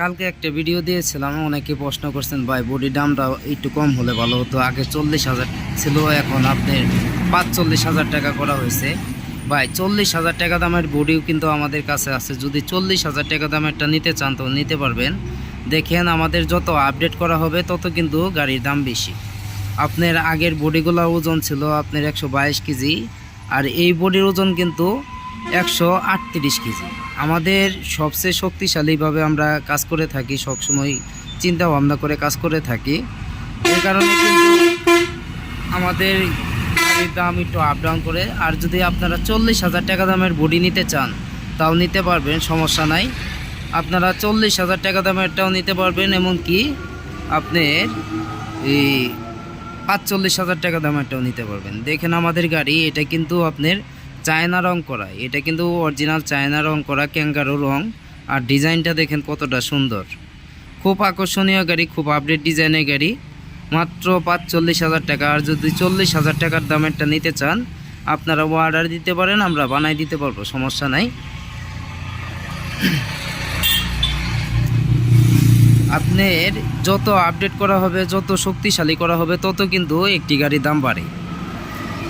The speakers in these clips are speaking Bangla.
কালকে একটা ভিডিও দিয়েছিলাম, অনেকে প্রশ্ন করছেন ভাই বডি দামটা একটু কম হলে ভালো হতো। আগে 40,000 ছিল, এখন আপনার 45,000 টাকা করা হয়েছে। ভাই 40,000 টাকা দামের বডিও কিন্তু আমাদের কাছে আছে। যদি 40,000 টাকা দামেরটা নিতে চান তো নিতে পারবেন। দেখেন আমাদের যত আপডেট করা হবে তত কিন্তু গাড়ির দাম বেশি। আপনার আগের বডিগুলো ওজন ছিল আপনার 122 কেজি, আর এই বডির ওজন কিন্তু 138 কেজি। আমাদের সবচেয়ে শক্তিশালীভাবে আমরা কাজ করে থাকি, সবসময় চিন্তা ভাবনা করে কাজ করে থাকি। এই কারণে কিন্তু আমাদের গাড়ির দাম একটু আপ ডাউন করে। আর যদি আপনারা 40,000 টাকা দামের বডি নিতে চান তাও নিতে পারবেন, সমস্যা নাই। আপনারা 40,000 টাকা দামেরটাও নিতে পারবেন, এমনকি আপনার এই 45,000 টাকা দামেরটাও নিতে পারবেন। দেখেন আমাদের গাড়ি, এটা কিন্তু আপনার চায়না রং করা, এটা কিন্তু অরিজিনাল চায়না রং করা ক্যাঙ্গারো রং। আর ডিজাইনটা দেখেন কতটা সুন্দর, খুব আকর্ষণীয় গাড়ি, খুব আপডেট ডিজাইনের গাড়ি। মাত্র 45,000 টাকা। আর যদি 40,000 টাকার দামেরটা নিতে চান আপনারা অর্ডার দিতে পারেন, আমরা বানাই দিতে পারবো, সমস্যা নাই। আপনার যত আপডেট করা হবে, যত শক্তিশালী করা হবে, তত কিন্তু একটি গাড়ির দাম বাড়ে।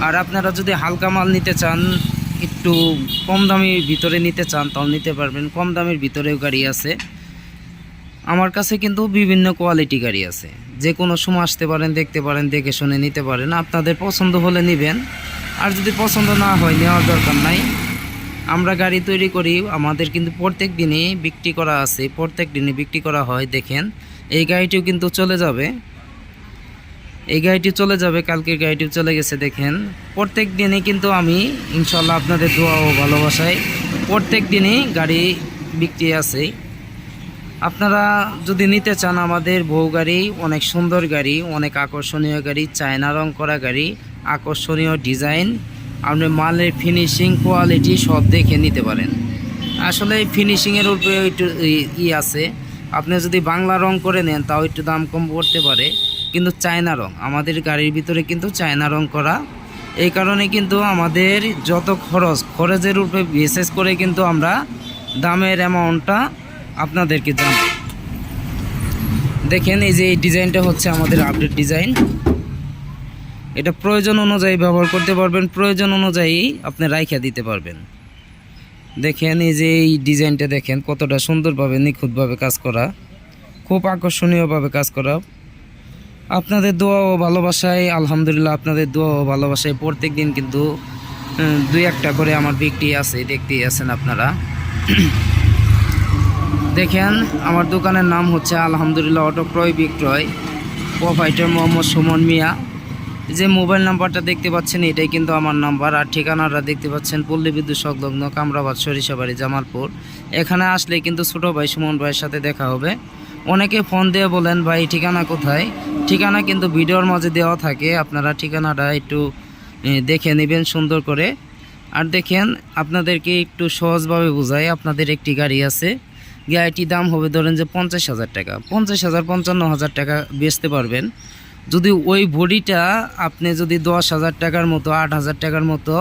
আর আপনারা যদি হালকা মাল নিতে চান, একটু কম দামের ভিতরে নিতে চান তাও নিতে পারবেন। কম দামের ভিতরেও গাড়ি আছে আমার কাছে, কিন্তু বিভিন্ন কোয়ালিটি গাড়ি আছে। যে কোনো সময় আসতে পারেন, দেখতে পারেন, দেখে শুনে নিতে পারেন। আপনাদের পছন্দ হলে নেবেন, আর যদি পছন্দ না হয় নেওয়ার দরকার নাই। আমরা গাড়ি তৈরি করি, আমাদের কিন্তু প্রত্যেক দিনই বিক্রি করা আছে, প্রত্যেক দিনই বিক্রি করা হয়। দেখেন এই গাড়িটিও কিন্তু চলে যাবে, এই গাড়িটি চলে যাবে, কালকের গাড়িটিও চলে গেছে। দেখেন প্রত্যেক দিনই কিন্তু আমি ইনশাল্লাহ আপনাদের দোয়া ও ভালোবাসায় প্রত্যেক দিনই গাড়ি বিক্রি আছে। আপনারা যদি নিতে চান আমাদের বউ গাড়ি, অনেক সুন্দর গাড়ি, অনেক আকর্ষণীয় গাড়ি, চায়না রং করা গাড়ি, আকর্ষণীয় ডিজাইন, আপনি মালের ফিনিশিং কোয়ালিটি সব দেখে নিতে পারেন। আসলে ফিনিশিংয়ের উপরে একটু আছে। আপনি যদি বাংলা রং করে নেন তাও একটু দাম কম পড়তে পারে, কিন্তু চায়না রং আমাদের গাড়ির ভিতরে কিন্তু চায়না রং করা। এই কারণে কিন্তু আমাদের যত খরচের উপরে বিশেষ করে কিন্তু আমরা দামের অ্যামাউন্টটা আপনাদেরকে জানাই। দেখেন এই যে এই ডিজাইনটা হচ্ছে আমাদের আপডেট ডিজাইন। এটা প্রয়োজন অনুযায়ী ব্যবহার করতে পারবেন, প্রয়োজন অনুযায়ী আপনি রাইখা দিতে পারবেন। দেখেন এই যে এই ডিজাইনটা দেখেন কতটা সুন্দরভাবে নিখুঁতভাবে কাজ করা, খুব আকর্ষণীয়ভাবে কাজ করা। আপনাদের দোয়া ও ভালোবাসায় আলহামদুলিল্লাহ, আপনাদের দোয়া ও ভালোবাসায় প্রত্যেক দিন কিন্তু 2-1টা করে আমার বিক্রি আছে, দেখতেই আছেন আপনারা। দেখেন আমার দোকানের নাম হচ্ছে আলহামদুলিল্লাহ অটো ক্রয় বিক্রয়, প্রোপাইটার মোহাম্মদ সুমন মিয়া। যে মোবাইল নাম্বারটা দেখতে পাচ্ছেন এটাই কিন্তু আমার নাম্বার। আর ঠিকানাটা দেখতে পাচ্ছেন পল্লী বিদ্যুৎ সংলগ্ন কামরাবাদ সরিষাবাড়ি জামালপুর। এখানে আসলে কিন্তু ছোটো ভাই সুমন ভাইয়ের সাথে দেখা হবে। অনেকে ফোন দিয়ে বলেন ভাই ঠিকানা কোথায়, ঠিকানা কিন্তু ভিডিওর মাঝে দেওয়া থাকে, আপনারা ঠিকানাটা একটু দেখে নেবেন সুন্দর করে। আর দেখেন আপনাদেরকে একটু সহজভাবে বোঝাই। আপনাদের একটি গাড়ি আছে, গাড়িটির দাম হবে ধরেন যে 50,000 টাকা, 50,000 55,000 টাকা বেচতে পারবেন। যদি ওই বডিটা আপনি যদি 10,000 টাকার মতো 8,000 টাকার মতো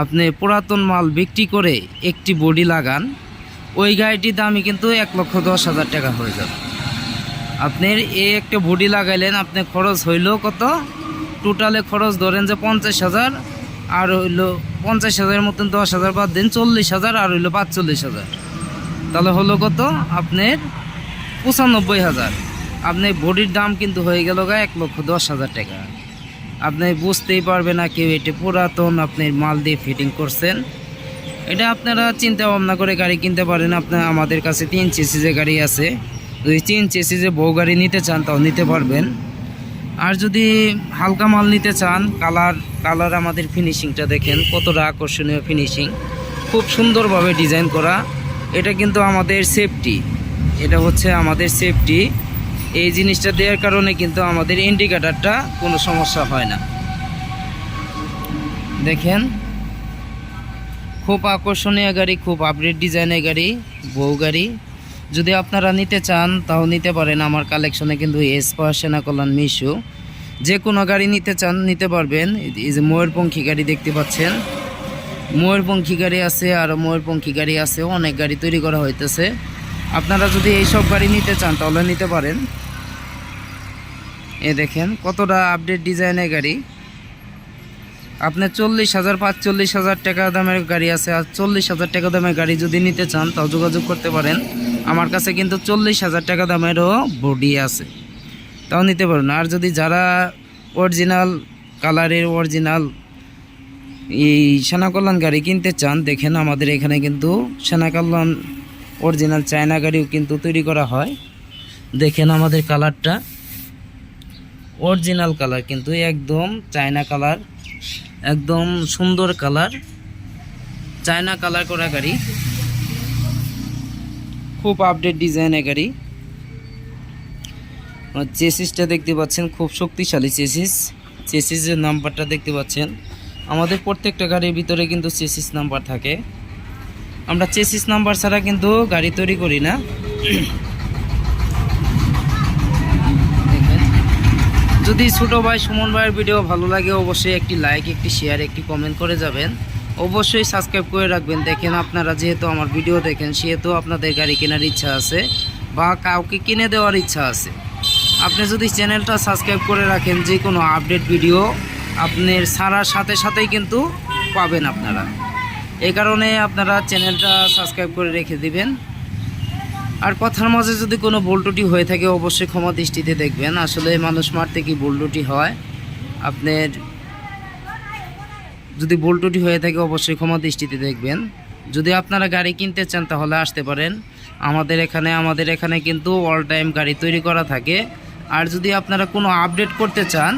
আপনি পুরাতন মাল বিক্রি করে একটি বডি লাগান, ওই গাড়িটির দামই কিন্তু 1,10,000 টাকা হয়ে যাবে। আপনার এই একটা বডি লাগাইলেন, আপনি খরচ হইল কত, টোটালে খরচ ধরেন যে 50,000, আর হইল 50,000 মতন 10,000 বাদ দিন, 40,000, আর হইল 45,000, তাহলে হলো কত আপনার 95,000। আপনার বডির দাম কিন্তু হয়ে গেল 1,10,000 টাকা। আপনি বুঝতেই পারবে না কেউ এটা পুরাতন আপনার মাল দিয়ে ফিটিং করছেন। এটা আপনারা চিন্তা ভাবনা করে গাড়ি কিনতে পারেন। আপনার আমাদের কাছে 3 সিসিজে গাড়ি আছে, যদি 3 সিসিজে বউ গাড়ি নিতে চান তাও নিতে পারবেন। আর যদি হালকা মাল নিতে চান, কালার আমাদের ফিনিশিংটা দেখেন কতটা আকর্ষণীয় ফিনিশিং, খুব সুন্দরভাবে ডিজাইন করা। এটা কিন্তু আমাদের সেফটি, এটা হচ্ছে আমাদের সেফটি। এই জিনিসটা দেওয়ার কারণে কিন্তু আমাদের ইন্ডিকেটারটা কোনো সমস্যা হয় না। দেখেন খুব আকর্ষণীয় গাড়ি, খুব আপডেট ডিজাইনের গাড়ি, বউ গাড়ি। যদি আপনারা নিতে চান তাও নিতে পারেন। আমার কালেকশনে কিন্তু এসপা, সেনা কল্যাণ, মিশু, যে কোনো গাড়ি নিতে চান নিতে পারবেন। এই যে ময়ূরপঙ্খী গাড়ি দেখতে পাচ্ছেন, ময়ূরপঙ্খী গাড়ি আছে, আর ময়ূরপঙ্খী গাড়ি আছে, অনেক গাড়ি তৈরি করা হইতেছে। আপনারা যদি এইসব গাড়ি নিতে চান তাহলে নিতে পারেন। এ দেখেন কতটা আপডেট ডিজাইনের গাড়ি। আপনার 40,000 45,000 টাকা দামের গাড়ি আছে, আর 40,000 টাকা দামের গাড়ি যদি নিতে চান তাও যোগাযোগ করতে পারেন। আমার কাছে কিন্তু 40,000 টাকা দামেরও বডি আছে, তাও নিতে পারেন। আর যদি যারা অরিজিনাল কালারের অরিজিনাল এই সেনা কল্যাণ গাড়ি কিনতে চান, দেখেন আমাদের এখানে কিন্তু সেনা কল্যাণ অরিজিনাল চায়না গাড়িও কিন্তু তৈরি করা হয়। দেখেন আমাদের কালারটা অরিজিনাল কালার, কিন্তু একদম চায়না কালার, একদম সুন্দর কালার, চায়না কালার করা গাড়ি, খুব আপডেট ডিজাইনের গাড়ি। চেসিসটা দেখতে পাচ্ছেন, খুব শক্তিশালী চেসিসের নাম্বারটা দেখতে পাচ্ছেন। আমাদের প্রত্যেকটা গাড়ির ভিতরে কিন্তু চেসিস নাম্বার থাকে। আমরা চেসিস নাম্বার ছাড়া কিন্তু গাড়ি তৈরি করি না। যদি ছোটো ভাই সুমন ভাইয়ের ভিডিও ভালো লাগে অবশ্যই একটি লাইক, একটি শেয়ার, একটি কমেন্ট করে যাবেন। অবশ্যই সাবস্ক্রাইব করে রাখবেন। দেখেন আপনারা যেহেতু আমার ভিডিও দেখেন সেহেতু আপনাদের গাড়ি কেনার ইচ্ছা আছে বা কাউকে কিনে দেওয়ার ইচ্ছা আছে। আপনি যদি চ্যানেলটা সাবস্ক্রাইব করে রাখেন, যে কোনো আপডেট ভিডিও আপনার ছাড়ার সাথে সাথেই কিন্তু পাবেন আপনারা। এই কারণে আপনারা চ্যানেলটা সাবস্ক্রাইব করে রেখে দিবেন। আর কথার মাঝে যদি কোনো ভুল ত্রুটি হয়ে থাকে অবশ্যই ক্ষমা দৃষ্টিতে দেখবেন। আসলে মানুষ মারতে কি ভুল ত্রুটি হয়, আপনার যদি ভুল ত্রুটি হয়ে থাকে অবশ্যই ক্ষমা দৃষ্টিতে দেখবেন। যদি আপনারা গাড়ি কিনতে চান তাহলে আসতে পারেন আমাদের এখানে কিন্তু অল টাইম গাড়ি তৈরি করা থাকে। আর যদি আপনারা কোনো আপডেট করতে চান,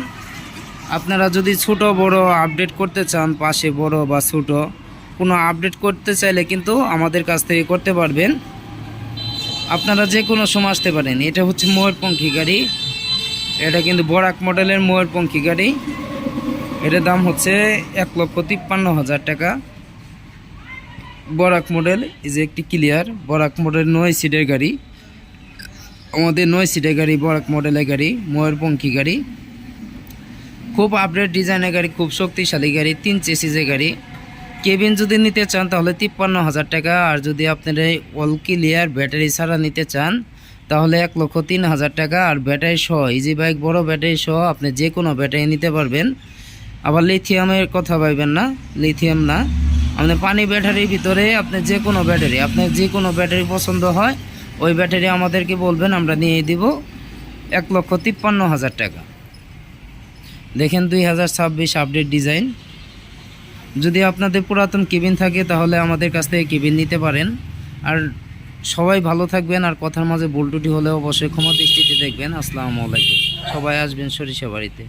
আপনারা যদি ছোট বড় আপডেট করতে চান, পাশে বড় বা ছোট কোনো আপডেট করতে চাইলে কিন্তু আমাদের কাছ থেকে করতে পারবেন। আপনারা যে কোনো সময় আসতে পারেন। এটা হচ্ছে ময়ূরপঙ্খী গাড়ি, এটা কিন্তু বরাক মডেলের ময়ূরপঙ্খী গাড়ি। এটার দাম হচ্ছে 1,53,000 টাকা। বরাক মডেল, এই যে একটি ক্লিয়ার বরাক মডেল 9 সিটের গাড়ি, আমাদের 9 সিটের গাড়ি, বরাক মডেলের গাড়ি, ময়ূরপঙ্খী গাড়ি, খুব আপডেট ডিজাইনের গাড়ি, খুব শক্তিশালী গাড়ি, 3 চেসিসের গাড়ি। কেবিন যদি নিতে চান তাহলে 53,000 টাকা। আর যদি আপনারা অল ক্লিয়ার ব্যাটারি ছাড়া নিতে চান তাহলে 1,03,000 টাকা। আর ব্যাটারি সহ ইজি বাইক বড় ব্যাটারি সহ আপনি যে কোনো ব্যাটারি নিতে পারবেন। আবার লিথিয়ামের কথা ভাববেন না, লিথিয়াম না, আপনি পানি ব্যাটারির ভিতরে আপনি যে কোনো ব্যাটারি, আপনার যে কোনো ব্যাটারি পছন্দ হয় ওই ব্যাটারি আমাদেরকে বলবেন, আমরা নিয়ে দিব 1,53,000 টাকা। দেখেন 2026 আপডেট ডিজাইন। যদি আপনাদের পুরাতন কেবিন থাকে তাহলে আমাদের কাছ থেকে কেবিন নিতে পারেন। আর সবাই ভালো থাকবেন। আর কথার মাঝে ভুল ত্রুটি হলে অবশ্যই ক্ষমা দৃষ্টিতে দেখবেন। আসসালামু আলাইকুম। সবাই আসবেন সরিষাবাড়িতে।